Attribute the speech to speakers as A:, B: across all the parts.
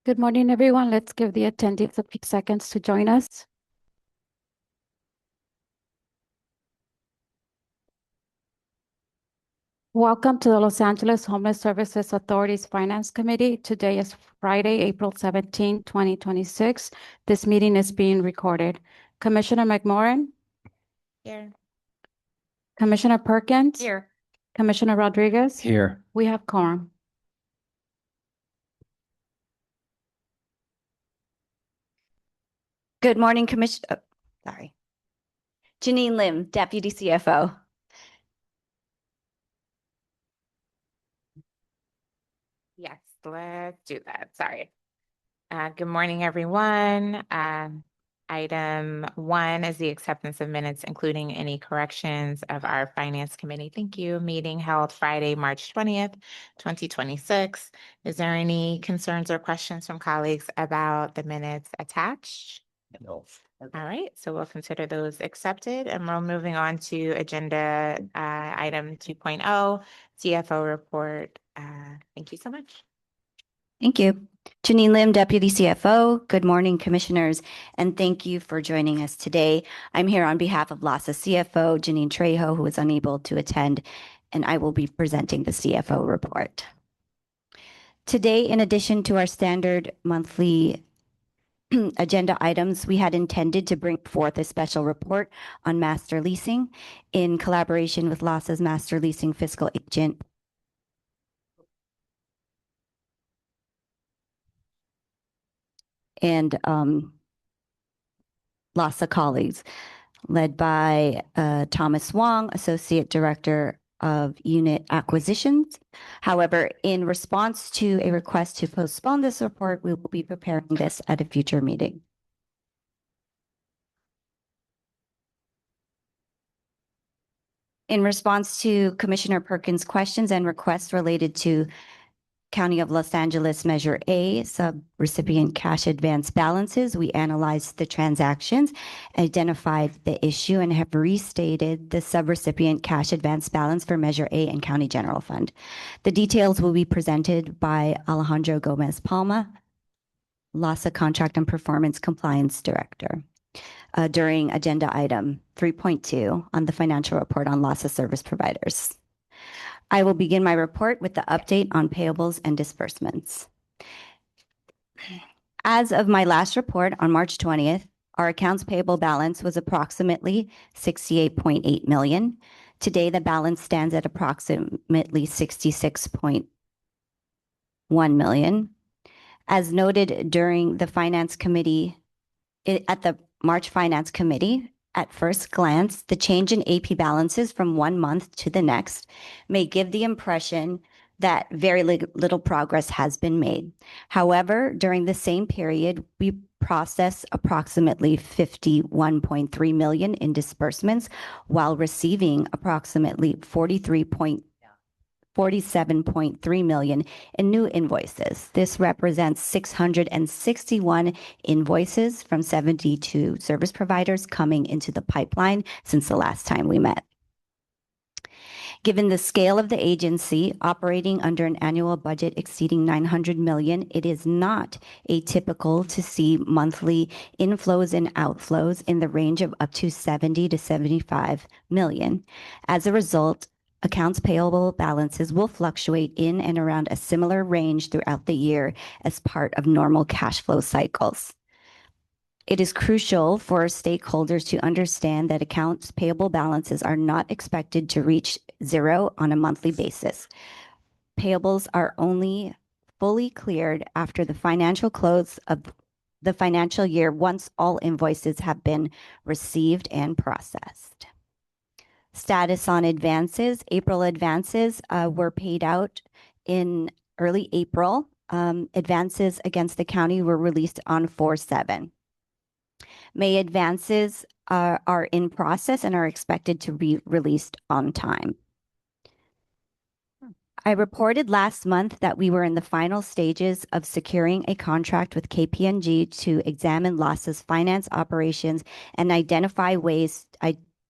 A: Good morning, everyone. Let's give the attendees a few seconds to join us. Welcome to the Los Angeles Homeless Services Authority's Finance Committee. Today is Friday, April 17, 2026. This meeting is being recorded. Commissioner McMorran?
B: Here.
A: Commissioner Perkins?
B: Here.
A: Commissioner Rodriguez?
C: Here.
A: We have quorum.
B: Good morning, Janine Lim, Deputy CFO.
D: Yes, let's do that. Sorry. Good morning, everyone. Item 1 is the acceptance of minutes, including any corrections of our Finance Committee. Thank you. Meeting held Friday, March 20th, 2026. Is there any concerns or questions from colleagues about the minutes attached?
C: No.
D: All right, so we'll consider those accepted, and we're moving on to agenda item 2.0, CFO report. Thank you so much.
B: Thank you. Janine Lim, Deputy CFO. Good morning, commissioners, and thank you for joining us today. I'm here on behalf of LAHSA CFO, Janine Trejo, who is unable to attend, and I will be presenting the CFO report. Today, in addition to our standard monthly agenda items, we had intended to bring forth a special report on master leasing in collaboration with LAHSA's master leasing fiscal agent, and LAHSA colleagues, led by Thomas Wong, Associate Director of Unit Acquisitions. However, in response to a request to postpone this report, we will be preparing this at a future meeting. In response to Commissioner Perkins' questions and requests related to County of Los Angeles Measure A, sub-recipient cash advance balances, we analyzed the transactions, identified the issue, and have restated the sub-recipient cash advance balance for Measure A and County General Fund. The details will be presented by Alejandro Gomez Palma, LAHSA Contract and Performance Compliance Director, during agenda item 3.2 on the financial report on LAHSA service providers. I will begin my report with the update on payables and disbursements. As of my last report on March 20th, our accounts payable balance was approximately $68.8 million. Today, the balance stands at approximately $66.1 million. As noted during the Finance Committee, at the March Finance Committee, at first glance, the change in AP balances from one month to the next may give the impression that very little progress has been made. However, during the same period, we processed approximately $51.3 million in disbursements while receiving approximately $47.3 million in new invoices. This represents 661 invoices from 72 service providers coming into the pipeline since the last time we met. Given the scale of the agency operating under an annual budget exceeding $900 million, it is not atypical to see monthly inflows and outflows in the range of up to $70 to $75 million. As a result, accounts payable balances will fluctuate in and around a similar range throughout the year as part of normal cash flow cycles. It is crucial for stakeholders to understand that accounts payable balances are not expected to reach zero on a monthly basis. Payables are only fully cleared after the financial close of the financial year once all invoices have been received and processed. Status on advances. April advances were paid out in early April. Advances against the county were released on 4/7. May advances are in process and are expected to be released on time. I reported last month that we were in the final stages of securing a contract with KPMG to examine LAHSA's finance operations and identify ways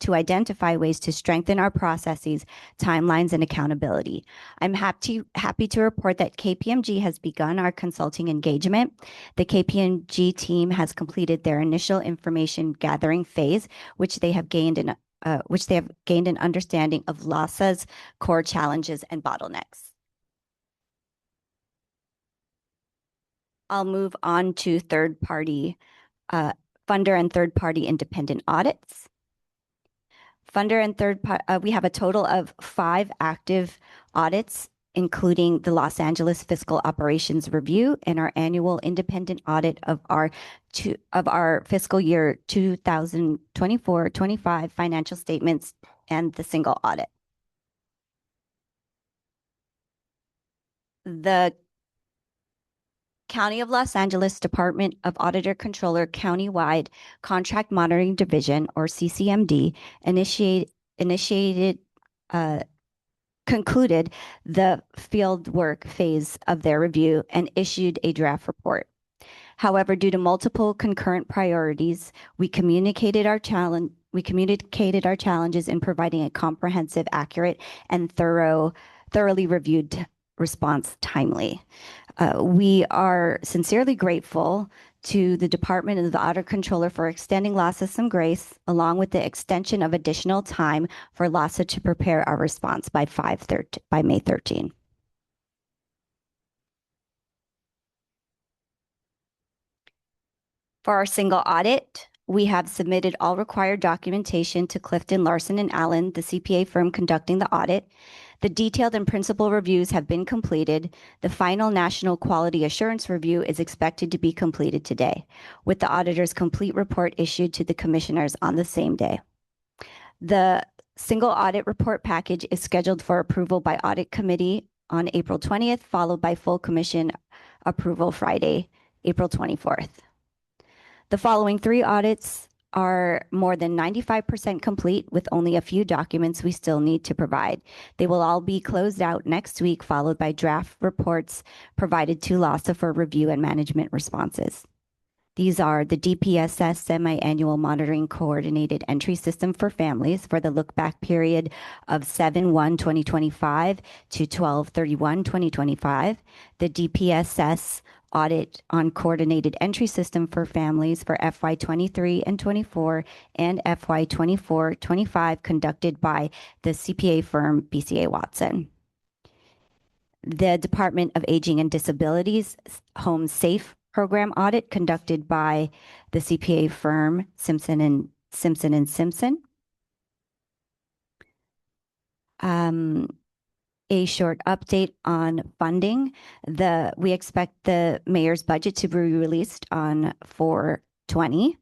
B: to identify ways to strengthen our processes, timelines, and accountability. I'm happy to report that KPMG has begun our consulting engagement. The KPMG team has completed their initial information gathering phase, which they have gained an understanding of LASA's core challenges and bottlenecks. I'll move on to third-party funder and third-party independent audits. Funder and we have a total of 5 active audits, including the Los Angeles Fiscal Operations Review and our annual independent audit of our fiscal year 2024-25 financial statements and the single audit. The County of Los Angeles Department of Auditor Controller Countywide Contract Monitoring Division, or CCMD, concluded the field work phase of their review and issued a draft report. However, due to multiple concurrent priorities, we communicated our challenges in providing a comprehensive, accurate, and thoroughly reviewed response timely. We are sincerely grateful to the Department and the Auditor Controller for extending LASA some grace, along with the extension of additional time for LASA to prepare our response by May 13. For our single audit, we have submitted all required documentation to Clifton Larson and Allen, the CPA firm conducting the audit. The detailed and principal reviews have been completed. The final National Quality Assurance Review is expected to be completed today, with the auditor's complete report issued to the commissioners on the same day. The single audit report package is scheduled for approval by Audit Committee on April 20th, followed by full commission approval Friday, April 24th. The following 3 audits are more than 95% complete, with only a few documents we still need to provide. They will all be closed out next week, followed by draft reports provided to LASA for review and management responses. These are the DPSS Semi-Annual Monitoring Coordinated Entry System for Families for the look-back period of 7/1/2025 to 12/31/2025, the DPSS Audit on Coordinated Entry System for Families for FY 23 and 24 and FY 24-25 conducted by the CPA firm BCA Watson. The Department of Aging and Disabilities Home Safe Program Audit conducted by the CPA firm Simpson and Simpson. A short update on funding. We expect the mayor's budget to be released on 4/20,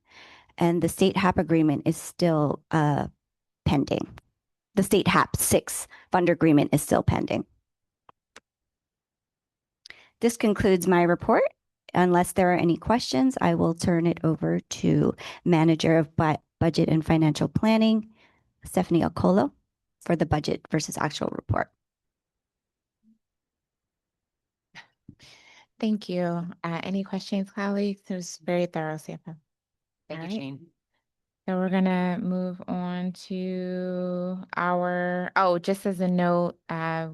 B: and the state HAP agreement is still pending. The state HAP 6 fund agreement is still pending. This concludes my report. Unless there are any questions, I will turn it over to Manager of Budget and Financial Planning, Stephanie Okolo, for the budget versus actual report.
D: Thank you. Any questions, colleagues? It was very thorough, CFO.
C: Thank you, Shane.
D: So we're gonna move on to just as a note,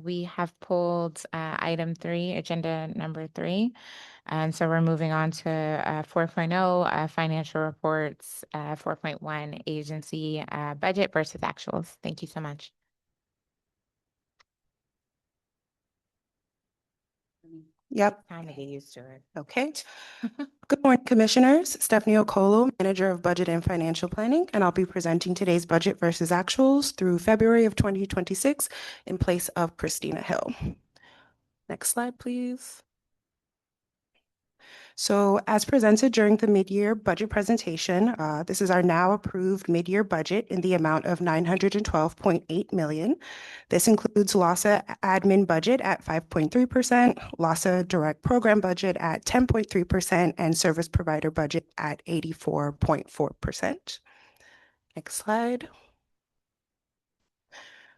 D: we have pulled item 3, agenda number 3. And so we're moving on to 4.0, financial reports, 4.1, agency budget versus actuals. Thank you so much.
E: Yep.
D: Time to get used to it.
E: Okay. Good morning, Commissioners. Stephanie Okolo, Manager of Budget and Financial Planning, and I'll be presenting today's budget versus actuals through February of 2026 in place of Christina Hill. Next slide, please. So as presented during the mid-year budget presentation, this is our now approved mid-year budget in the amount of $912.8 million. This includes LASA admin budget at 5.3%, LASA direct program budget at 10.3%, and service provider budget at 84.4%. Next slide.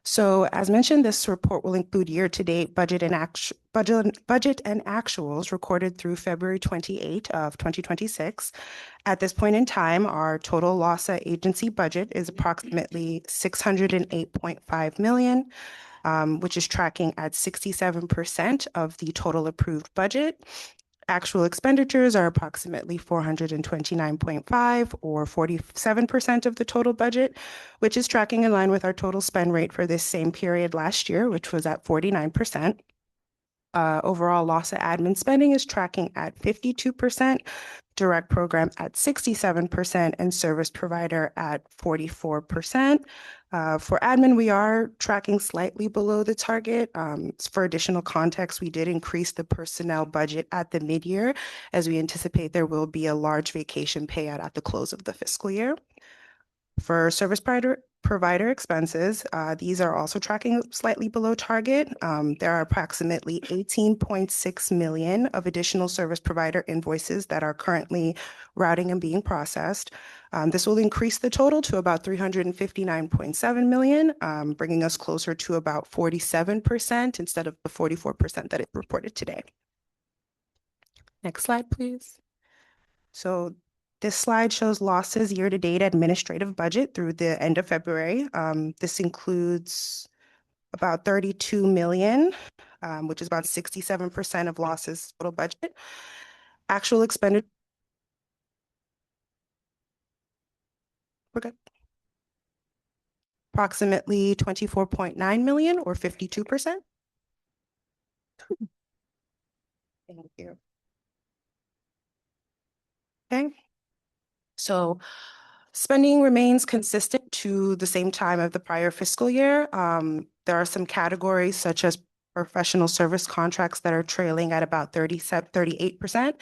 E: So as mentioned, this report will include year-to-date budget and actuals recorded through February 28 of 2026. At this point in time, our total LAHSA agency budget is approximately 608.5 million, which is tracking at 67% of the total approved budget. Actual expenditures are approximately 429.5 or 47% of the total budget, which is tracking in line with our total spend rate for this same period last year, which was at 49%. Overall LAHSA admin spending is tracking at 52%, direct program at 67%, and service provider at 44%. For admin, we are tracking slightly below the target. For additional context, we did increase the personnel budget at the mid-year as we anticipate there will be a large vacation payout at the close of the fiscal year. For service provider expenses, these are also tracking slightly below target. There are approximately 18.6 million of additional service provider invoices that are currently routing and being processed. This will increase the total to about 359.7 million, bringing us closer to about 47% instead of the 44% that is reported today. Next slide, please. So this slide shows LAHSA's year-to-date administrative budget through the end of February. This includes about 32 million, which is about 67% of LAHSA's total budget. Actual expenditure. We're good. Approximately 24.9 million or 52%. Thank you. Okay. So spending remains consistent to the same time of the prior fiscal year. There are some categories such as professional service contracts that are trailing at about 38%.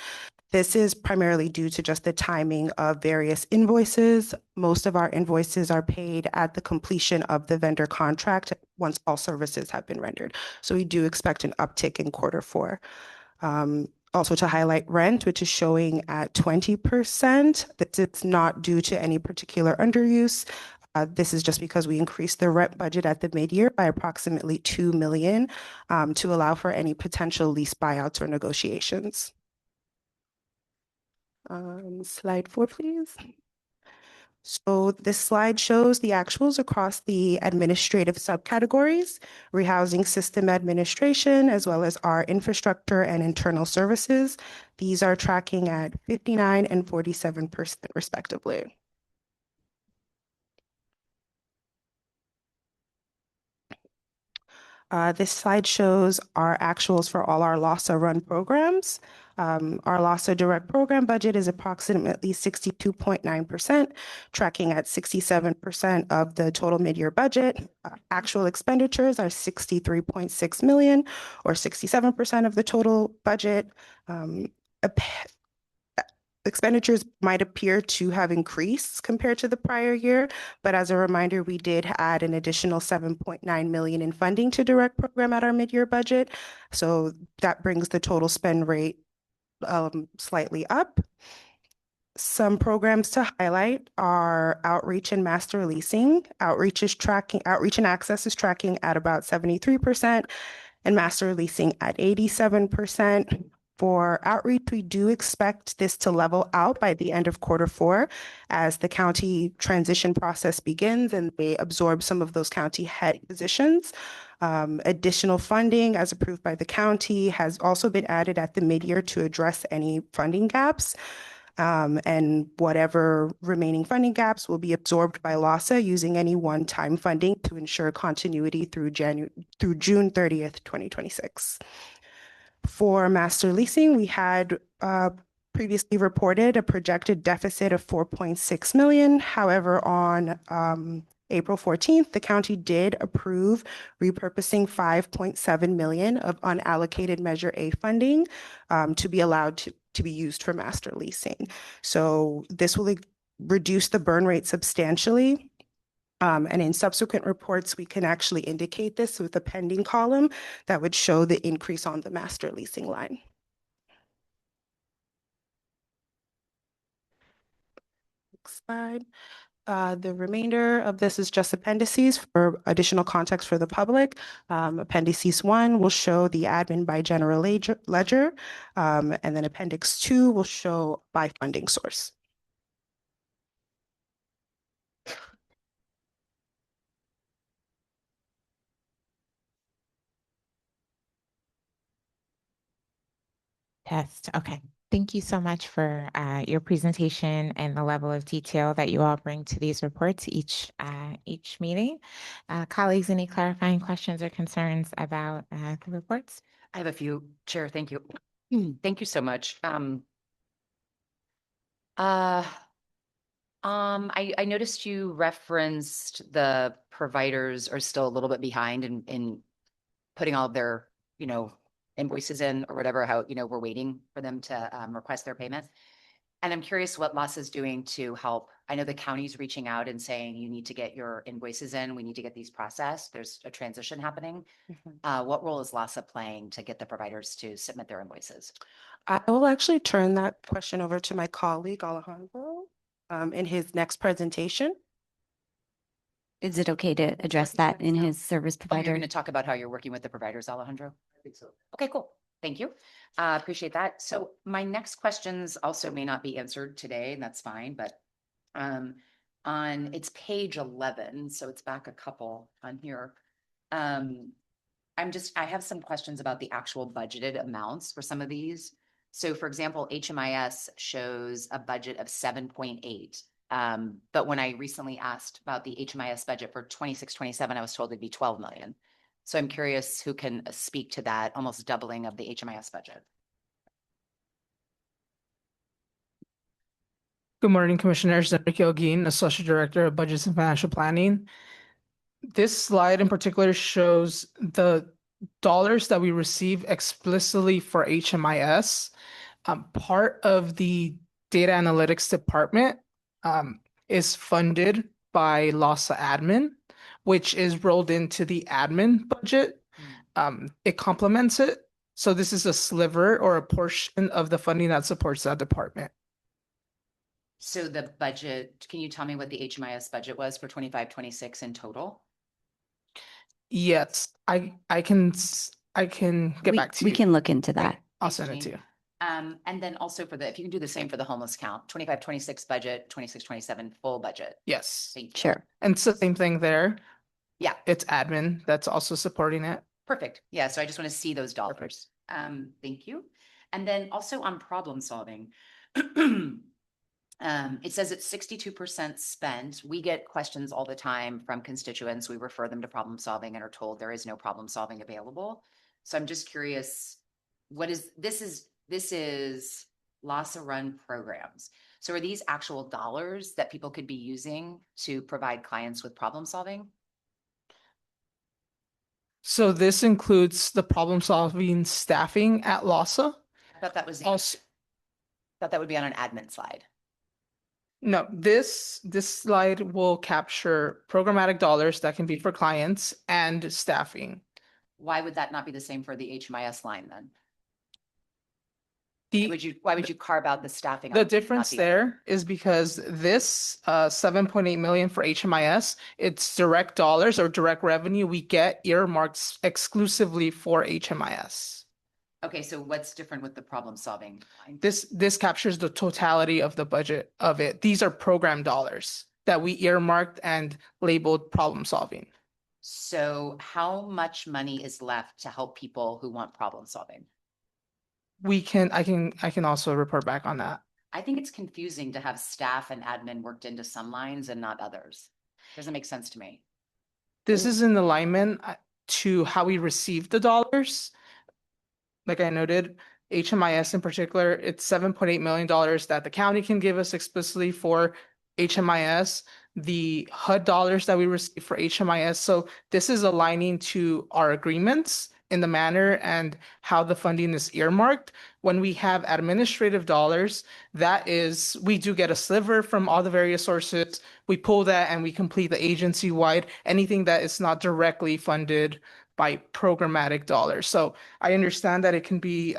E: This is primarily due to just the timing of various invoices. Most of our invoices are paid at the completion of the vendor contract once all services have been rendered. So we do expect an uptick in Q4. Also to highlight rent, which is showing at 20%. It's not due to any particular underuse. This is just because we increased the rent budget at the mid-year by approximately 2 million to allow for any potential lease buyouts or negotiations. Slide 4, please. So this slide shows the actuals across the administrative subcategories, rehousing system administration, as well as our infrastructure and internal services. These are tracking at 59% and 47% respectively. This slide shows our actuals for all our LAHSA run programs. Our LAHSA direct program budget is approximately 62.9%, tracking at 67% of the total mid-year budget. Actual expenditures are 63.6 million or 67% of the total budget. Expenditures might appear to have increased compared to the prior year, but as a reminder, we did add an additional 7.9 million in funding to direct program at our mid-year budget. So that brings the total spend rate slightly up. Some programs to highlight are outreach and master leasing. Outreach and access is tracking at about 73% and master leasing at 87%. For outreach, we do expect this to level out by the end of Q4 as the county transition process begins and they absorb some of those county head positions. Additional funding as approved by the county has also been added at the mid-year to address any funding gaps. And whatever remaining funding gaps will be absorbed by LAHSA using any one-time funding to ensure continuity through June 30th, 2026. For master leasing, we had previously reported a projected deficit of 4.6 million. However, on April 14th, the county did approve repurposing 5.7 million of unallocated Measure A funding to be allowed to be used for master leasing. So this will reduce the burn rate substantially. And in subsequent reports, we can actually indicate this with a pending column that would show the increase on the master leasing line. Next slide. The remainder of this is just appendices for additional context for the public. Appendices 1 will show the admin by general ledger, and then Appendix 2 will show by funding source.
D: Test. Okay. Thank you so much for your presentation and the level of detail that you all bring to these reports each meeting. Colleagues, any clarifying questions or concerns about the reports?
C: I have a few, Chair. Thank you. Thank you so much. I noticed you referenced the providers are still a little bit behind in putting all of their, invoices in or whatever, how, we're waiting for them to request their payment. And I'm curious what LASA is doing to help. I know the county's reaching out and saying you need to get your invoices in. We need to get these processed. There's a transition happening. What role is LASA playing to get the providers to submit their invoices?
E: I will actually turn that question over to my colleague Alejandro in his next presentation.
B: Is it okay to address that in his service
C: Oh, you're
B: provider?
C: going to talk about how you're working with the providers, Alejandro?
F: I think so.
C: Okay, cool. Thank you. Appreciate that. So my next questions also may not be answered today, and that's fine, but on it's page 11, so it's back a couple on here. I have some questions about the actual budgeted amounts for some of these. So for example, HMIS shows a budget of 7.8. But when I recently asked about the HMIS budget for 26-27, I was told it'd be 12 million. So I'm curious who can speak to that almost doubling of the HMIS budget.
G: Good morning, Commissioners. Enrique Olguin, Associate Director of Budgets and Financial Planning. This slide in particular shows the dollars that we receive explicitly for HMIS. Part of the data analytics department is funded by LASA admin, which is rolled into the admin budget. It complements it. So this is a sliver or a portion of the funding that supports that department.
C: So the budget, can you tell me what the HMIS budget was for 25-26 in total?
G: Yes, I can get back to you.
B: We can look into that.
G: I'll
C: Thanks,
G: send it to
C: Janine.
G: you.
C: And then also if you can do the same for the homeless count, 25-26 budget, 26-27 full budget.
G: Yes,
C: Thank you.
B: Sure.
G: and it's the same thing there.
C: Yeah.
G: It's admin that's also supporting it.
C: Perfect. Yeah, so I just want to see those dollars. Thank you. And then also on problem solving. It says it's 62% spent. We get questions all the time from constituents. We refer them to problem solving and are told there is no problem solving available. So I'm just curious, this is LASA run programs. So are these actual dollars that people could be using to provide clients with problem solving?
G: So this includes the problem solving staffing at LASA.
C: I thought that was,
G: Also,
C: thought that would be on an admin slide.
G: no, this slide will capture programmatic dollars that can be for clients and staffing.
C: Why would that not be the same for the HMIS line then?
G: The
C: Why would you carve out the staffing?
G: The
C: on it, not
G: difference
C: the-
G: there is because this 7.8 million for HMIS, it's direct dollars or direct revenue we get earmarked exclusively for HMIS.
C: Okay, so what's different with the problem solving line?
G: This captures the totality of the budget of it. These are program dollars that we earmarked and labeled problem solving.
C: So how much money is left to help people who want problem solving?
G: I can also report back on that.
C: I think it's confusing to have staff and admin worked into some lines and not others. Doesn't make sense to me.
G: This is in alignment to how we receive the dollars. Like I noted, HMIS in particular, it's $7.8 million that the county can give us explicitly for HMIS, the HUD dollars that we receive for HMIS. So this is aligning to our agreements in the manner and how the funding is earmarked. When we have administrative dollars, we do get a sliver from all the various sources. We pull that and we complete the agency-wide, anything that is not directly funded by programmatic dollars. So I understand that it can be,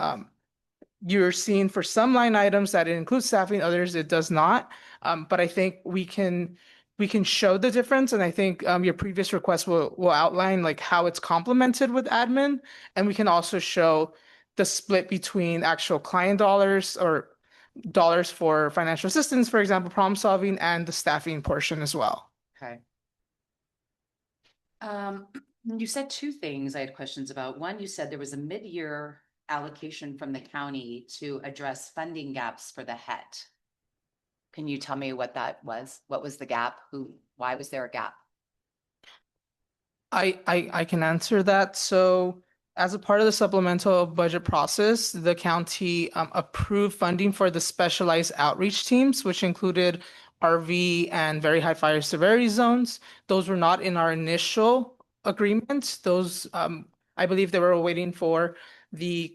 G: you're seeing for some line items that it includes staffing, others it does not. But I think we can we can show the difference. And I think your previous request will outline like how it's complemented with admin. And we can also show the split between actual client dollars or dollars for financial assistance, for example, problem solving, and the staffing portion as well.
C: Okay. You said two things I had questions about. One, you said there was a mid-year allocation from the county to address funding gaps for the HET. Can you tell me what that was? What was the gap? Why was there a gap?
G: I can answer that. So as a part of the supplemental budget process, the county approved funding for the specialized outreach teams, which included RV and very high fire severity zones. Those were not in our initial agreement. Those, I believe they were waiting for the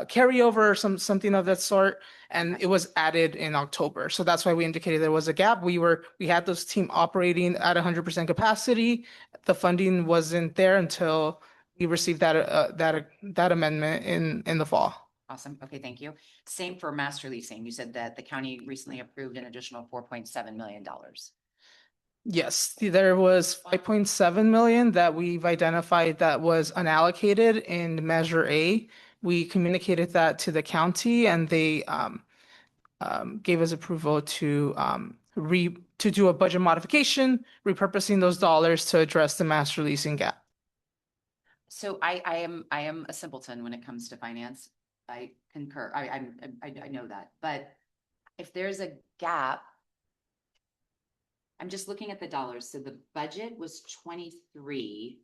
G: carryover or something of that sort, and it was added in October. So that's why we indicated there was a gap. We had those team operating at 100% capacity. The funding wasn't there until we received that amendment in the fall.
C: Awesome. Okay, thank you. Same for master leasing. You said that the county recently approved an additional $4.7 million.
G: Yes, there was 5.7 million that we've identified that was unallocated in Measure A. We communicated that to the county, and they gave us approval to do a budget modification, repurposing those dollars to address the master leasing gap.
C: So I am a simpleton when it comes to finance. I concur. I know that, but if there's a gap, I'm just looking at the dollars. So the budget was 23.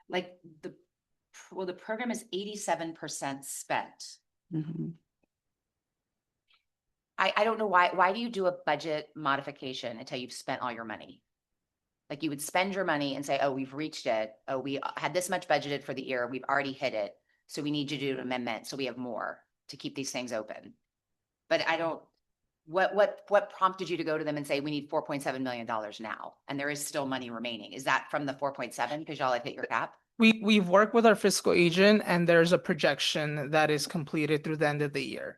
C: Like the program is 87% spent.
B: Mhm.
C: I don't know why do you do a budget modification until you've spent all your money? Like you would spend your money and say, oh, we've reached it. Oh, we had this much budgeted for the year. We've already hit it. So we need to do an amendment. So we have more to keep these things open. But I don't, what prompted you to go to them and say, we need $4.7 million now? And there is still money remaining. Is that from the 4.7 because y'all have hit your cap?
G: We've worked with our fiscal agent, and there's a projection that is completed through the end of the year.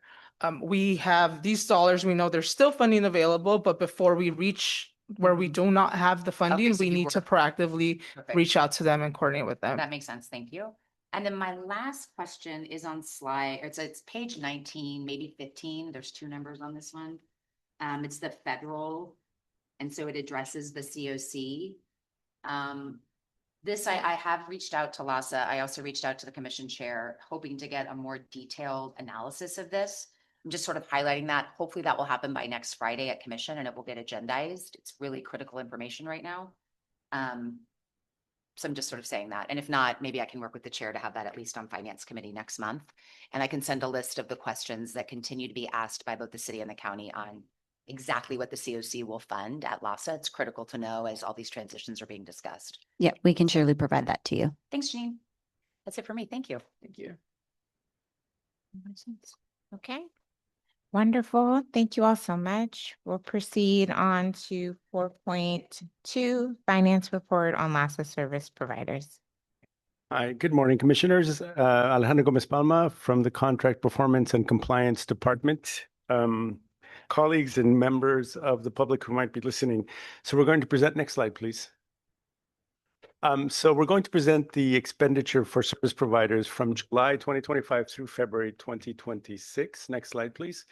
G: We have these dollars. We know there's still funding available, but before we reach where we do not have the funding,
C: so
G: we
C: you
G: need to proactively
C: Perfect.
G: reach out to them and coordinate with them.
C: That makes sense. Thank you. And then my last question is on slide, it's page 19, maybe 15. There's two numbers on this one. It's the federal, and so it addresses the COC. This, I have reached out to LASA. I also reached out to the commission chair, hoping to get a more detailed analysis of this. I'm just sort of highlighting that. Hopefully that will happen by next Friday at commission and it will get agendized. It's really critical information right now. So I'm just sort of saying that. And if not, maybe I can work with the chair to have that at least on finance committee next month. And I can send a list of the questions that continue to be asked by both the city and the county on exactly what the COC will fund at LASA. It's critical to know as all these transitions are being discussed.
B: Yeah, we can surely provide that to you.
C: Thanks, Jean. That's it for me. Thank you.
G: Thank you.
D: Okay. Wonderful. Thank you all so much. We'll proceed on to 4.2, Finance Report on LASA Service Providers.
F: Hi, good morning, Commissioners. Alejandro Gomez Palma from the Contract Performance and Compliance Department. Colleagues and members of the public who might be listening. So we're going to present, next slide, please. So we're going to present the expenditure for service providers from July 2025 through February 2026. Next slide, please.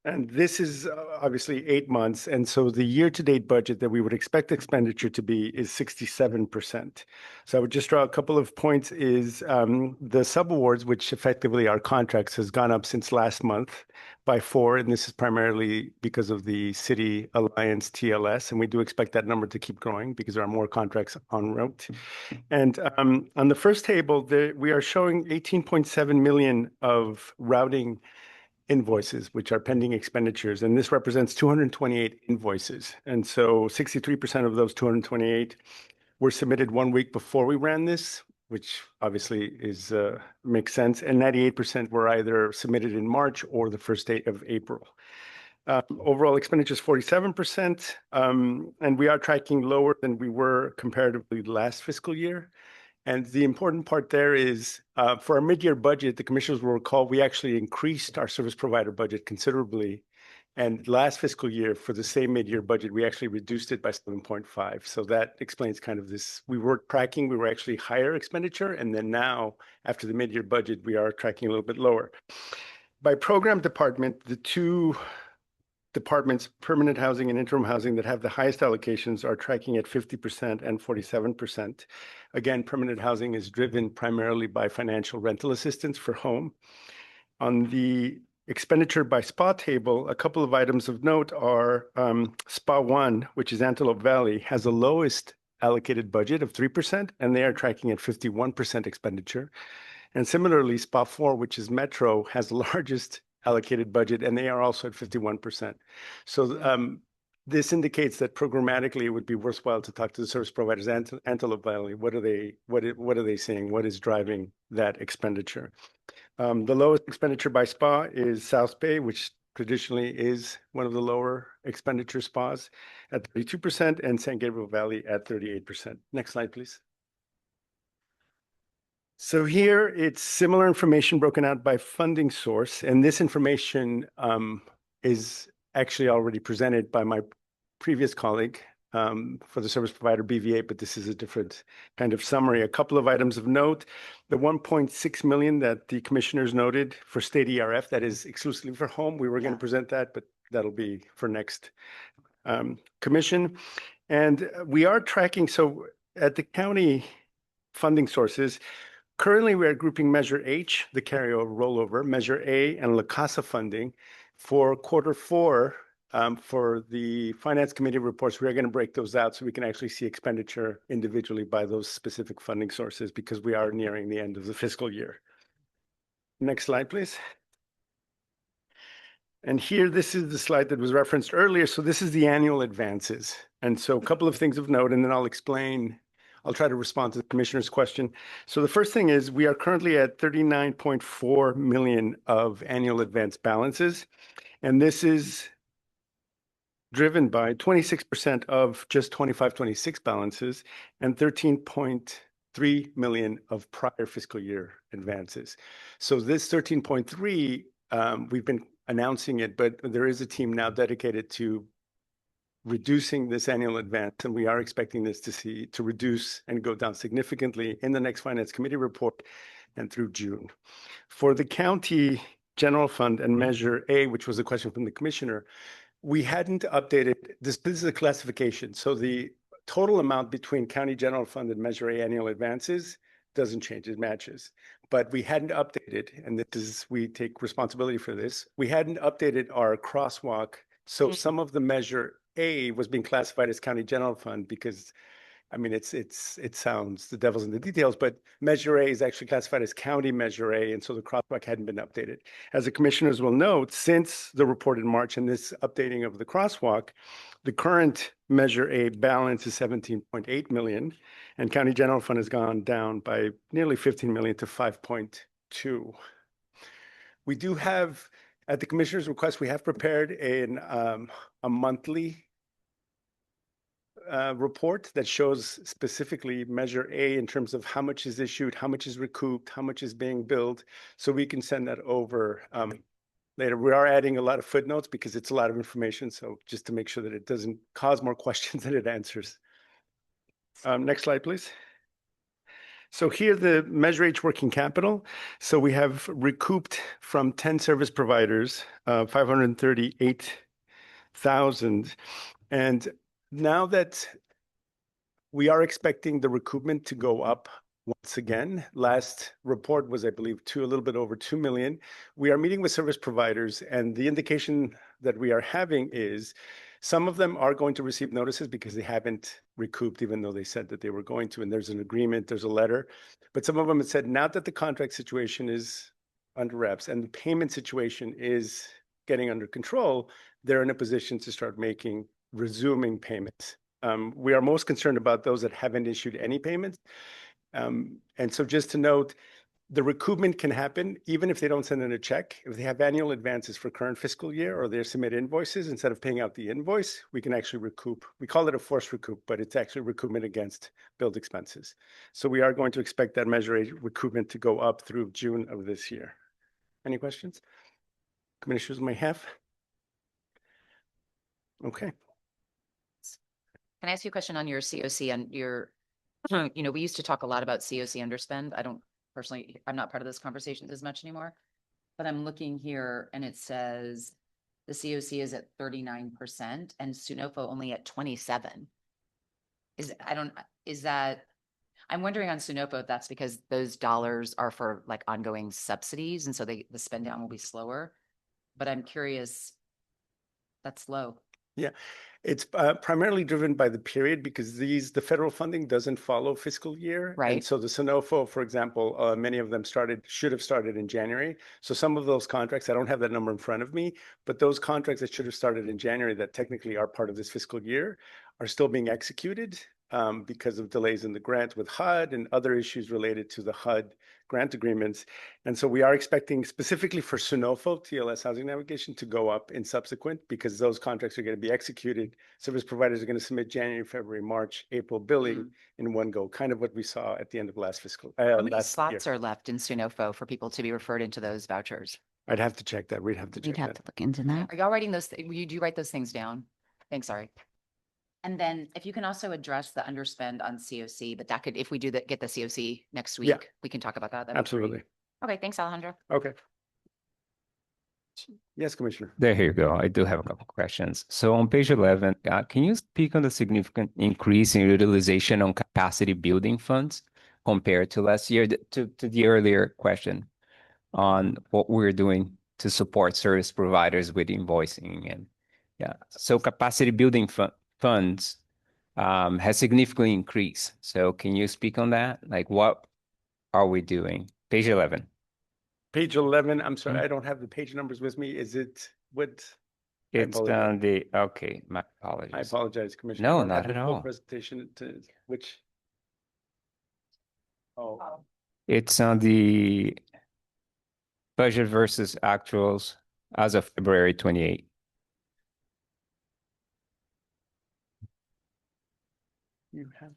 F: And this is obviously 8 months. And so the year-to-date budget that we would expect expenditure to be is 67%. So I would just draw a couple of points is the subawards, which effectively are contracts, has gone up since last month by 4. And this is primarily because of the City Alliance TLS. And we do expect that number to keep growing because there are more contracts en route. And on the first table, we are showing 18.7 million of routing invoices, which are pending expenditures. And this represents 228 invoices. And so 63% of those 228 were submitted 1 week before we ran this, which obviously makes sense. And 98% were either submitted in March or the first day of April. Overall expenditures 47%. And we are tracking lower than we were comparatively last fiscal year. And the important part there is for our mid-year budget, the commissioners will recall we actually increased our service provider budget considerably. And last fiscal year, for the same mid-year budget, we actually reduced it by 7.5. So that explains kind of this. We were tracking, we were actually higher expenditure. And then now, after the mid-year budget, we are tracking a little bit lower. By program department, the two departments, permanent housing and interim housing, that have the highest allocations are tracking at 50% and 47%. Again, permanent housing is driven primarily by financial rental assistance for home. On the expenditure by SPA table, a couple of items of note are SPA 1, which is Antelope Valley, has the lowest allocated budget of 3%, and they are tracking at 51% expenditure. And similarly, SPA 4, which is Metro, has the largest allocated budget, and they are also at 51%. So this indicates that programmatically it would be worthwhile to talk to the service providers. Antelope Valley, what are they saying? What is driving that expenditure? The lowest expenditure by SPA is South Bay, which traditionally is one of the lower expenditure SPAs at 32%, and San Gabriel Valley at 38%. Next slide, please. So here it's similar information broken out by funding source, and this information is actually already presented by my previous colleague for the service provider BVA, but this is a different kind of summary. A couple of items of note: the 1.6 million that the commissioners noted for state ERF, that is exclusively for home. We were going to present that, but that'll be for next commission. And we are tracking, so at the county funding sources, currently we are grouping Measure H, the carryover rollover, Measure A, and La Casa funding. For Q4, for the Finance Committee reports, we're going to break those out so we can actually see expenditure individually by those specific funding sources, because we are nearing the end of the fiscal year. Next slide, please. And here, this is the slide that was referenced earlier. So this is the annual advances. And so a couple of things of note, and then I'll try to respond to the commissioner's question. So the first thing is we are currently at 39.4 million of annual advance balances. And this is driven by 26% of just 25-26 balances and 13.3 million of prior fiscal year advances. So this 13.3, we've been announcing it, but there is a team now dedicated to reducing this annual advance, and we are expecting this to reduce and go down significantly in the next Finance Committee report and through June. For the county general fund and Measure A, which was a question from the commissioner, we hadn't updated this. This is a classification. So the total amount between county general fund and Measure A annual advances doesn't change, it matches. But we hadn't updated, and we take responsibility for this. We hadn't updated our crosswalk. So some of the Measure A was being classified as county general fund because, I mean, it sounds the devil's in the details, but Measure A is actually classified as county Measure A, and so the crosswalk hadn't been updated. As the commissioners will note, since the report in March and this updating of the crosswalk, the current Measure A balance is 17.8 million, and county general fund has gone down by nearly 15 million to 5.2. We do have, at the commissioner's request, we have prepared a monthly report that shows specifically Measure A in terms of how much is issued, how much is recouped, how much is being billed, so we can send that over later. We are adding a lot of footnotes because it's a lot of information, so just to make sure that it doesn't cause more questions than it answers. Next slide, please. So here, the Measure H working capital. So we have recouped from 10 service providers, 538,000. And now that we are expecting the recoupment to go up once again, last report was, I believe, a little bit over 2 million. We are meeting with service providers, and the indication that we are having is some of them are going to receive notices because they haven't recouped, even though they said that they were going to, and there's an agreement, there's a letter. But some of them have said now that the contract situation is under wraps and the payment situation is getting under control, they're in a position to start resuming payments. We are most concerned about those that haven't issued any payments. And so just to note, the recoupment can happen even if they don't send in a check. If they have annual advances for current fiscal year or they submit invoices, instead of paying out the invoice, we can actually recoup. We call it a forced recoup, but it's actually recoupment against billed expenses. So we are going to expect that Measure A recoupment to go up through June of this year. Any questions? Commissioners may have. Okay.
C: Can I ask you a question on your COC and your, we used to talk a lot about COC underspend. I don't personally, I'm not part of this conversation as much anymore. But I'm looking here and it says the COC is at 39% and Sunoco only at 27. I'm wondering on Sunoco if that's because those dollars are for like ongoing subsidies and so the spend down will be slower. But I'm curious, that's low.
F: Yeah, it's primarily driven by the period because the federal funding doesn't follow fiscal year.
C: Right.
F: And so the Sonofo, for example, many of them should have started in January. So some of those contracts, I don't have that number in front of me, but those contracts that should have started in January that technically are part of this fiscal year are still being executed because of delays in the grant with HUD and other issues related to the HUD grant agreements. And so we are expecting specifically for Sonofo, TLS Housing Navigation, to go up in subsequent because those contracts are going to be executed. Service providers are going to submit January, February, March, April billing in one go, kind of what we saw at the end of last fiscal.
C: How many slots are left in Sonofo for people to be referred into those vouchers?
F: I'd have to check that. We'd have to
B: We'd
F: check
B: have
F: that.
B: to look into that.
C: Are y'all writing those? Do you write those things down? Thanks, sorry. And then if you can also address the underspend on COC, but that could, if we do that, get the COC next week,
F: Yeah.
C: we can talk about that. That'd be great.
F: Absolutely.
C: Okay, thanks, Alejandro.
F: Okay. Yes, Commissioner.
H: There you go. I do have a couple questions. So on page 11, can you speak on the significant increase in utilization on capacity building funds compared to last year? To the earlier question on what we're doing to support service providers with invoicing and so capacity building funds has significantly increased. So can you speak on that? Like what are we doing? Page 11.
F: Page 11, I'm sorry, I don't have the page numbers with me. Is it what?
H: It's on the, okay, my
F: I
H: apologies.
F: apologize, Commissioner.
H: No,
F: I don't
H: not
F: have the
H: at
F: full
H: all.
F: Presentation to which. Oh,
H: It's on the budget versus actuals as of February 28.
F: you have.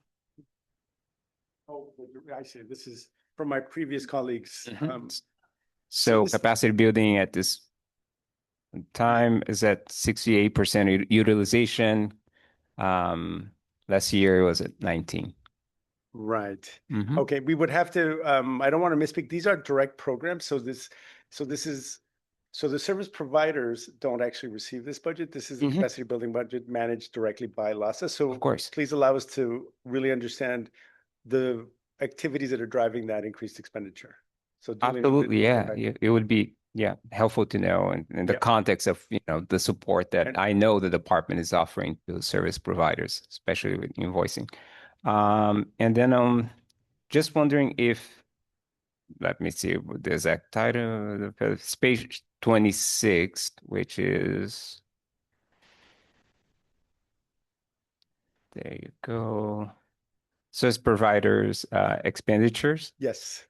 F: Oh, I see. This is from my previous colleagues.
H: So
F: this-
H: capacity building at this time is at 68% utilization. Last year it was at 19.
F: Right.
H: Mhm.
F: Okay, we would have to, I don't want to misspeak. These are direct programs. So the service providers don't actually receive this budget. This is a
H: Mhm.
F: capacity building budget managed directly by LASA. So
H: Of course.
F: please allow us to really understand the activities that are driving that increased expenditure. So dealing with
H: Absolutely, yeah.
F: impact.
H: It would be, helpful to know in the
F: Yeah.
H: context of, the support that
F: And-
H: I know the department is offering to service providers, especially with invoicing. And then just wondering if, let me see what the exact title, it's page 26, which is, there you go. Service providers expenditures.
F: Yes.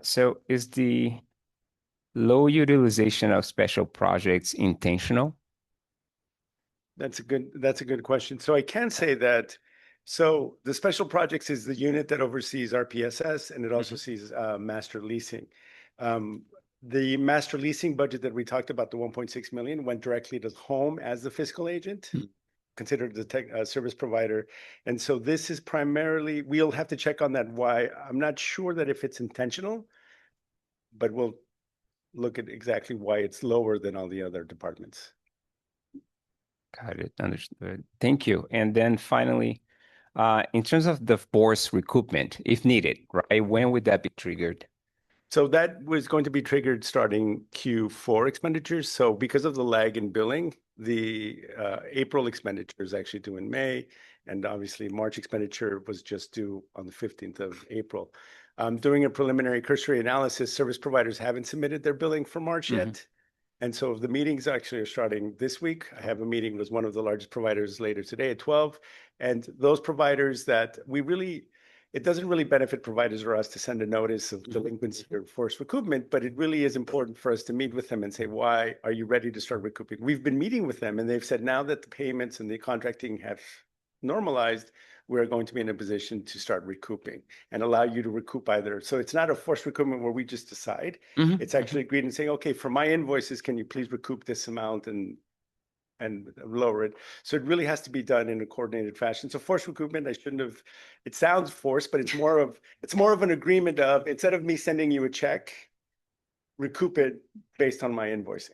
H: So is the low utilization of special projects intentional?
F: That's a good question. So I can say that, so the special projects is the unit that oversees RPSS and it also sees master leasing. The master leasing budget that we talked about, the 1.6 million, went directly to home as the fiscal agent, considered the service provider. And so this is primarily, we'll have to check on that why. I'm not sure that if it's intentional, but we'll look at exactly why it's lower than all the other departments.
H: Got it. Understood. Thank you. And then finally, in terms of the force recoupment, if needed, right? When would that be triggered?
F: So that was going to be triggered starting Q4 expenditures. So because of the lag in billing, the April expenditure is actually due in May. And obviously March expenditure was just due on the 15th of April. Doing a preliminary cursory analysis, service providers haven't submitted their billing for March yet. And so the meetings actually are starting this week. I have a meeting with one of the largest providers later today at 12. And those providers that it doesn't really benefit providers or us to send a notice of delinquency or forced recoupment, but it really is important for us to meet with them and say, why are you ready to start recouping? We've been meeting with them and they've said now that the payments and the contracting have normalized, we're going to be in a position to start recouping and allow you to recoup either. So it's not a forced recoupment where we just decide. It's actually agreed and saying, okay, for my invoices, can you please recoup this amount? And and lower it. So it really has to be done in a coordinated fashion. So forced recoupment, I shouldn't have, it sounds forced, but it's more of an agreement of, instead of me sending you a check, recoup it based on my invoicing.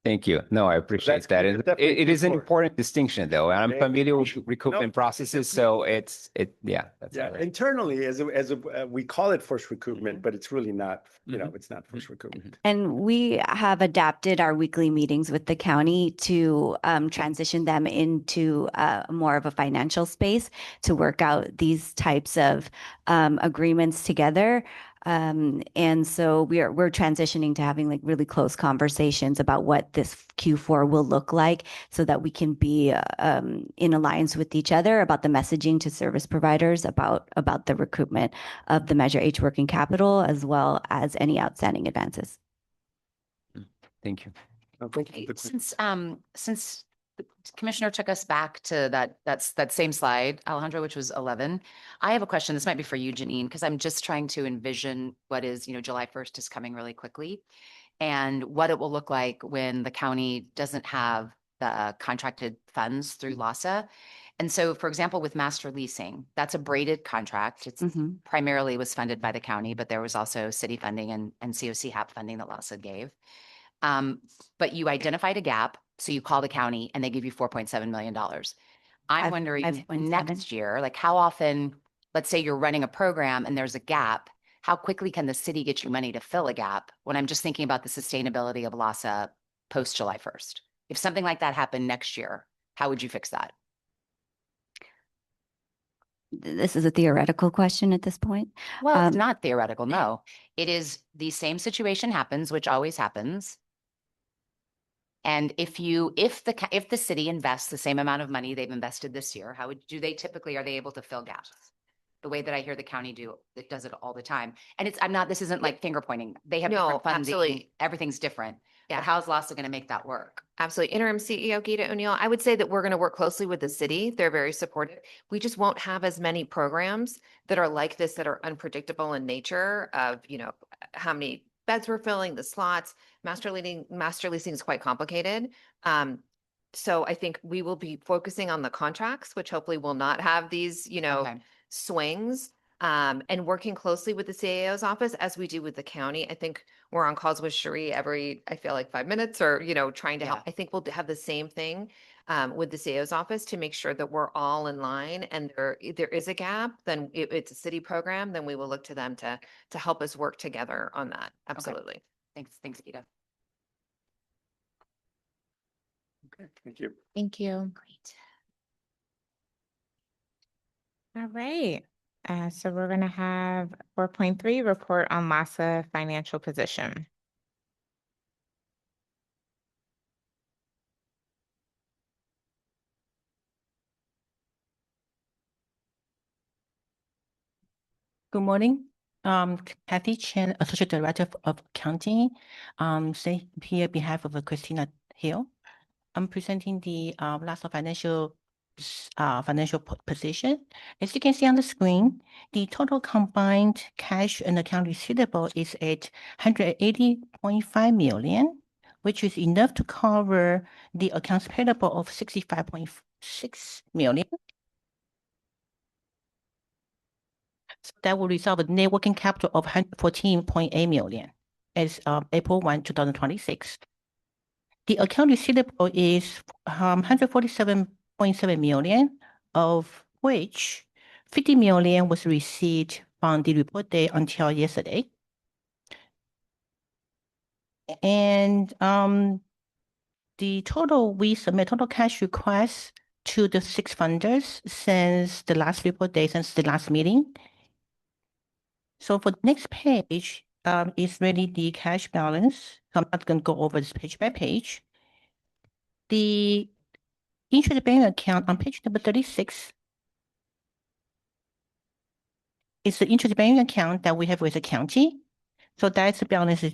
H: Thank you. No, I appreciate that.
F: that's definitely
H: It is an
F: important.
H: important distinction, though. I'm
F: Yeah.
H: familiar with
F: Nope.
H: recoupment processes, so that's
F: Yeah,
H: all right.
F: internally, we call it forced recoupment,
H: Mhm.
F: but it's really not,
H: Mhm.
F: it's not forced recoupment.
B: And we have adapted our weekly meetings with the county to transition them into more of a financial space to work out these types of agreements together. And so we're transitioning to having like really close conversations about what this Q4 will look like so that we can be in alliance with each other about the messaging to service providers about the recoupment of the Measure H working capital as well as any outstanding advances.
H: Thank you.
F: Thank you.
C: Since the Commissioner took us back to that same slide, Alejandro, which was 11, I have a question. This might be for you, Janine, because I'm just trying to envision what is, July 1st is coming really quickly, and what it will look like when the county doesn't have the contracted funds through LASA. And so, for example, with master leasing, that's a braided contract. It's primarily was funded by the county, but there was also city funding and COC HAP funding that LASA gave. But you identified a gap, so you call the county and they give you $4.7 million. I'm wondering
B: 5.7.
C: next year, like how often, let's say you're running a program and there's a gap, how quickly can the city get you money to fill a gap? When I'm just thinking about the sustainability of LASA post July 1st. If something like that happened next year, how would you fix that?
B: This is a theoretical question at this point.
C: Well, it's not theoretical, no. It is the same situation happens, which always happens. And if the city invests the same amount of money they've invested this year, are they able to fill gaps? The way that I hear the county it does it all the time. And this isn't like finger pointing. They have different funding.
I: Absolutely.
C: Everything's different.
I: Yeah.
C: But how's LASA going to make that work?
I: Absolutely. Interim CEO Gita O'Neill, I would say that we're going to work closely with the city. They're very supportive. We just won't have as many programs that are like this, that are unpredictable in nature of, how many beds we're filling, the slots. Master leasing is quite complicated. So I think we will be focusing on the contracts, which hopefully will not have these,
C: Okay.
I: swings. And working closely with the CAO's office as we do with the county. I think we're on calls with Cherie I feel like 5 minutes or, trying to help.
C: Yeah.
I: I think we'll have the same thing with the CAO's office to make sure that we're all in line, and there is a gap, then it's a city program, then we will look to them to help us work together on that. Absolutely.
C: Thanks, Gita.
F: Okay, thank you.
D: Thank you.
C: Great.
D: All right. So we're going to have 4.3 report on LASA financial position.
J: Good morning. Kathy Chen, Associate Director of Accounting. Say here on behalf of Christina Hill. I'm presenting the LASA financial position. As you can see on the screen, the total combined cash and account receivable is at 180.5 million, which is enough to cover the accounts payable of 65.6 million. So that will result in net working capital of 114.8 million as of April 1, 2026. The account receivable is 147.7 million, of which 50 million was received from the report date until yesterday. And we submit total cash requests to the 6 funders since the last report date, since the last meeting. So for the next page is really the cash balance. I'm not going to go over this page by page. The interest-bearing account on page number 36 is the interest-bearing account that we have with the county. So that's the balance. We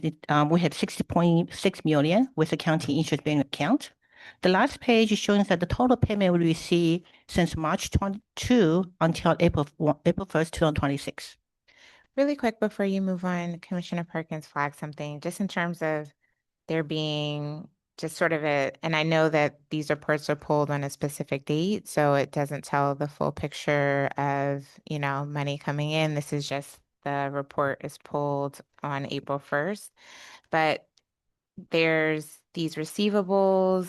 J: have 60.6 million with the county interest-bearing account. The last page is showing that the total payment we received since March 22 until April 1st, 2026.
D: Really quick before you move on, Commissioner Perkins flagged something just in terms of there being just sort of and I know that these reports are pulled on a specific date, so it doesn't tell the full picture of, money coming in. This is just the report is pulled on April 1st. But there's these receivables,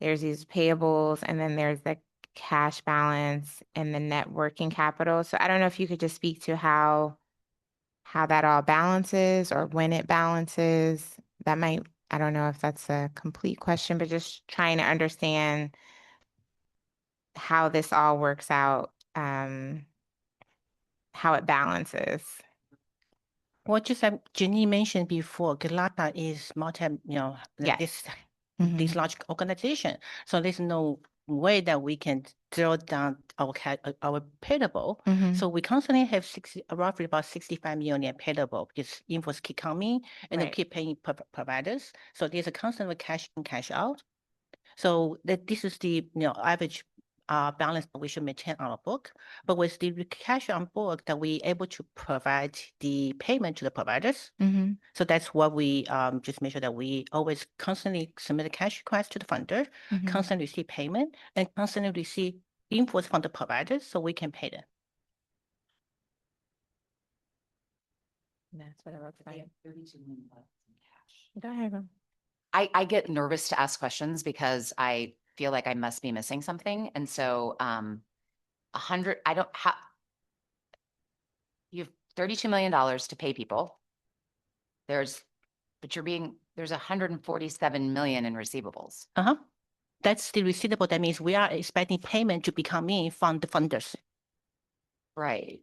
D: there's these payables, and then there's the cash balance and the net working capital. So I don't know if you could just speak to how that all balances or when it balances. That might, I don't know if that's a complete question, but just trying to understand how this all works out, how it balances.
J: Well, just like Jenny mentioned before, Galata is
D: Yes.
J: this large organization. So there's no way that we can draw down our payable.
D: Mhm.
J: So we constantly have roughly about 65 million payable because invoice keep coming and they
D: Right.
J: keep paying providers. So there's a constant cash in, cash out. So this is the average balance that we should maintain on our book. But with the cash on book, that we able to provide the payment to the providers.
D: Mhm.
J: So that's what we just make sure that we always constantly submit a cash request to the funder,
D: Mhm.
J: constantly receive payment, and constantly receive invoice from the providers so we can pay them.
D: That's what it looks like. Go ahead. Ro.
C: I get nervous to ask questions because I feel like I must be missing something. And so, I don't have, you have $32 million to pay people. There's $147 million in receivables.
J: That's the receivable. That means we are expecting payment to be coming from the funders.
C: Right.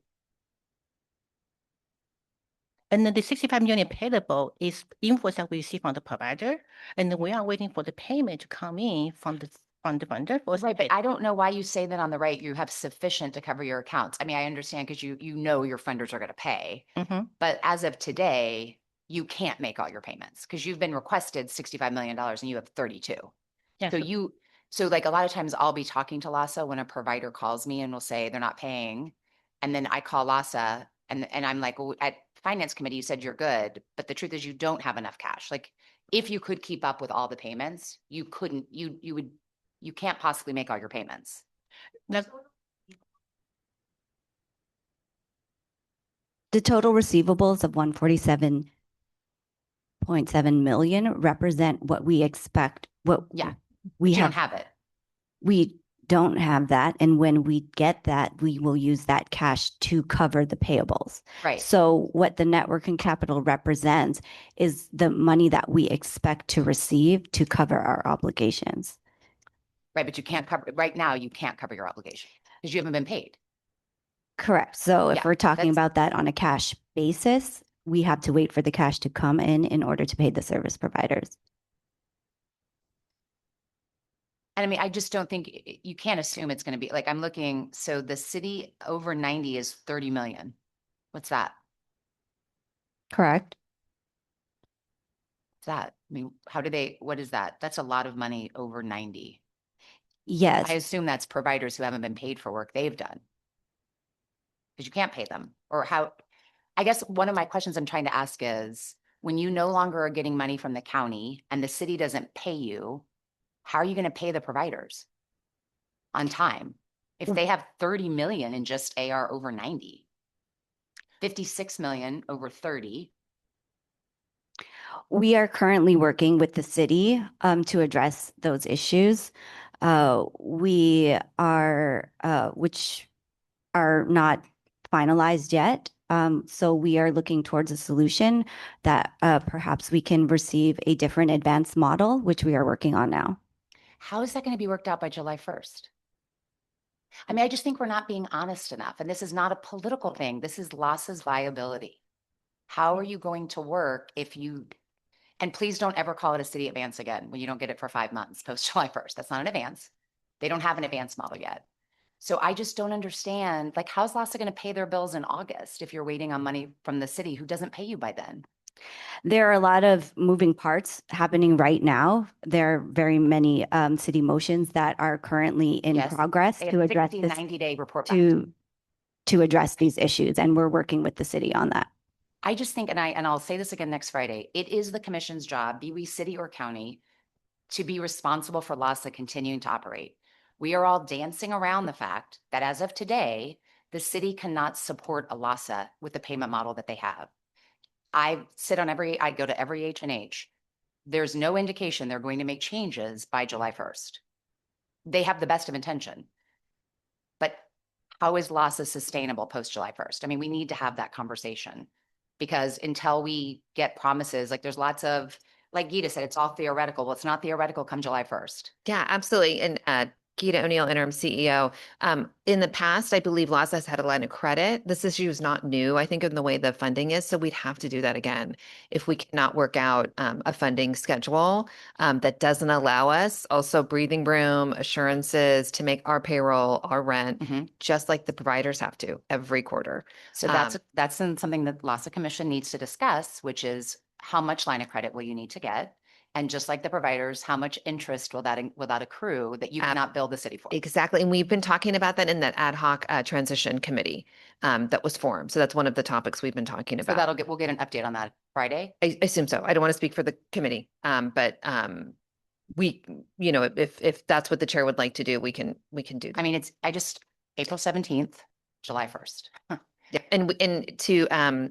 J: And then the 65 million payable is invoice that we receive from the provider, and then we are waiting for the payment to come in from the funder. For us to
C: Right,
J: pay.
C: but I don't know why you say that on the right, you have sufficient to cover your accounts. I mean, I understand because you know your funders are going to pay,
J: Mhm.
C: but as of today, you can't make all your payments because you've been requested $65 million and you have 32.
J: Yeah,
C: So like a lot of times I'll be talking to LASA when a provider calls me and will say they're not paying. And then I call LASA and I'm like, well, at finance committee, you said you're good, but the truth is you don't have enough cash. Like if you could keep up with all the payments, you couldn't, you can't possibly make all your payments.
J: Now,
B: The total receivables of 147.7 million represent what we expect, what
C: Yeah,
B: we
C: you don't
B: have.
C: have it.
B: We don't have that. And when we get that, we will use that cash to cover the payables.
C: Right.
B: So what the net working capital represents is the money that we expect to receive to cover our obligations.
C: Right, but you can't cover, right now, you can't cover your obligation because you haven't been paid.
B: Correct. So if
C: Yeah,
B: we're talking
C: that's-
B: about that on a cash basis, we have to wait for the cash to come in order to pay the service providers.
C: And I mean, I just don't think you can't assume it's going to be like, I'm looking, so the city over 90 is 30 million. What's that?
B: Correct.
C: What's that? I mean, what is that? That's a lot of money over 90.
B: Yes.
C: I assume that's providers who haven't been paid for work they've done. Because you can't pay them or how, I guess one of my questions I'm trying to ask is when you no longer are getting money from the county and the city doesn't pay you, how are you going to pay the providers on time? If they have 30 million in just AR over 90, 56 million over 30.
B: We are currently working with the city to address those issues. We are, which are not finalized yet. So we are looking towards a solution that perhaps we can receive a different advanced model, which we are working on now.
C: How is that going to be worked out by July 1st? I mean, I just think we're not being honest enough. And this is not a political thing. This is LASA's viability. How are you going to work if you, and please don't ever call it a city advance again when you don't get it for 5 months post July 1st. That's not an advance. They don't have an advance model yet. So I just don't understand, like, how's LASA going to pay their bills in August if you're waiting on money from the city who doesn't pay you by then?
B: There are a lot of moving parts happening right now. There are very many city motions that are currently in
C: Yes,
B: progress
C: They
B: to
C: have
B: address
C: 60,
B: this,
C: 90-day report back.
B: to address these issues, and we're working with the city on that.
C: I just think, and I'll say this again next Friday, it is the commission's job, be we city or county, to be responsible for LASA continuing to operate. We are all dancing around the fact that as of today, the city cannot support a LASA with the payment model that they have. I go to every H&H. There's no indication they're going to make changes by July 1st. They have the best of intention. But how is LASA sustainable post July 1st? I mean, we need to have that conversation because until we get promises, like there's lots of, like Gita said, it's all theoretical. Well, it's not theoretical come July 1st.
I: Yeah, absolutely. And Gita O'Neill, interim CEO. In the past, I believe LASA has had a line of credit. This issue is not new, I think, in the way the funding is. So we'd have to do that again if we cannot work out a funding schedule that doesn't allow us also breathing room, assurances to make our payroll, our rent, just like the providers have to every quarter.
C: So that's something that LASA Commission needs to discuss, which is how much line of credit will you need to get? And just like the providers, how much interest will that accrue that you cannot bill the city for?
I: Exactly. And we've been talking about that in that ad hoc transition committee that was formed. So that's one of the topics we've been talking
C: So
I: about.
C: we'll get an update on that Friday.
I: I assume so. I don't want to speak for the committee, but we, if that's what the chair would like to do, we can do that.
C: I mean, April 17th, July 1st.
I: Yeah, and to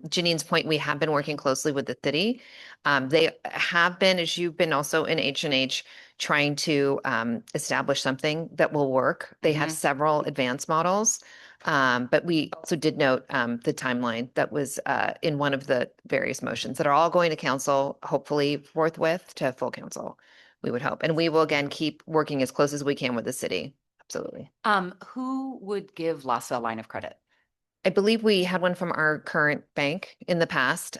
I: Janine's point, we have been working closely with the city. They have been, as you've been also in H&H, trying to establish something that will work. They have several advanced models, but we also did note the timeline that was in one of the various motions that are all going to council, hopefully forthwith to full council, we would hope. And we will again keep working as close as we can with the city. Absolutely.
C: Who would give LASA a line of credit?
I: I believe we had one from our current bank in the past,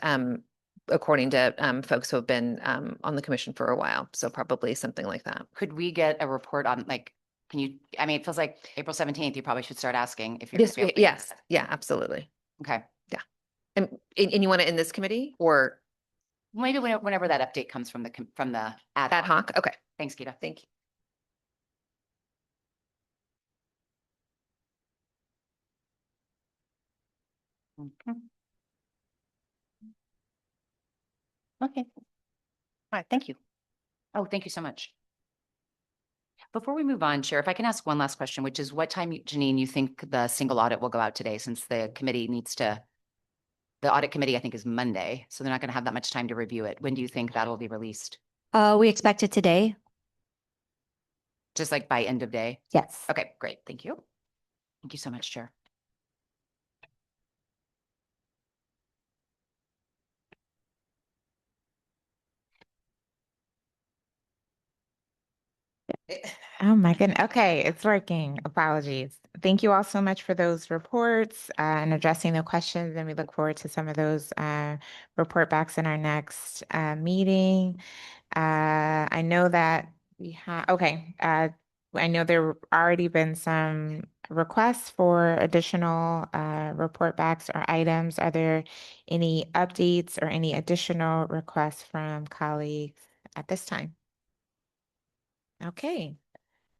I: according to folks who have been on the commission for a while. So probably something like that.
C: Could we get a report on it feels like April 17th, you probably should start asking if you're.
I: Yes. Yeah, absolutely.
C: Okay.
I: Yeah. And you want it in this committee or?
C: Maybe whenever that update comes from the ad
I: hoc. Okay.
C: Thanks, Gita.
I: Thank you.
J: Okay. All right, thank you.
C: Oh, thank you so much. Before we move on, Chair, if I can ask one last question, which is what time, Janine, you think the single audit will go out today, since the audit committee, I think, is Monday, so they're not going to have that much time to review it. When do you think that'll be released?
B: We expect it today.
C: Just like by end of day?
B: Yes.
C: Okay, great. Thank you. Thank you so much, Chair.
D: Oh my goodness. Okay, it's working. Apologies. Thank you all so much for those reports and addressing the questions. And we look forward to some of those report backs in our next meeting. I know that we have, I know there already been some requests for additional report backs or items. Are there any updates or any additional requests from colleagues at this time? Okay,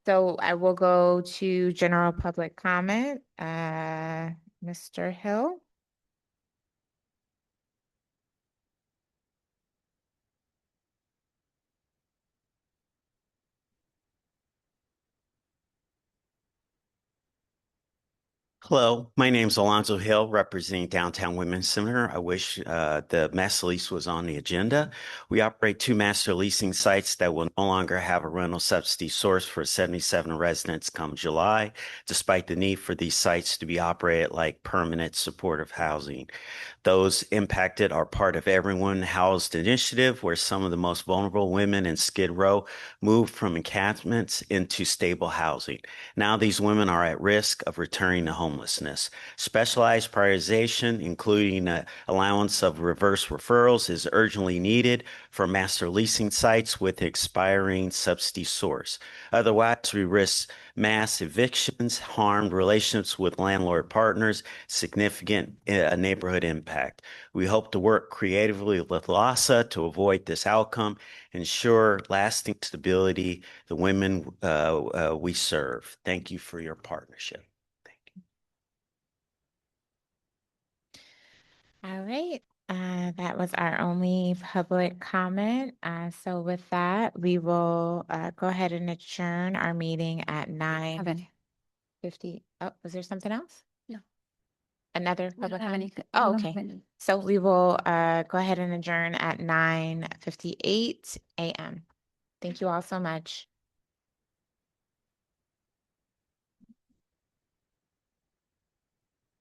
D: so I will go to general public comment. Mr. Hill?
K: Hello, my name is Alonzo Hill, representing Downtown Women's Center. I wish the master lease was on the agenda. We operate 2 master leasing sites that will no longer have a rental subsidy source for 77 residents come July, despite the need for these sites to be operated like permanent supportive housing. Those impacted are part of Everyone Housed initiative, where some of the most vulnerable women in Skid Row moved from encampments into stable housing. Now these women are at risk of returning to homelessness. Specialized prioritization, including allowance of reverse referrals, is urgently needed for master leasing sites with expiring subsidy source. Otherwise, we risk mass evictions, harmed relationships with landlord partners, significant neighborhood impact. We hope to work creatively with LASA to avoid this outcome, ensure lasting stability the women we serve. Thank you for your partnership. Thank you.
D: All right. That was our only public comment. So with that, we will go ahead and adjourn our meeting at
A: Have
D: 9:50.
A: any?
D: Oh, was there something else?
A: No.
D: Another
A: We don't
D: public
A: have
D: comment?
A: any-
D: Oh,
A: we don't have
D: okay.
A: any.
D: So we will go ahead and adjourn at 9:58 a.m. Thank you all so much.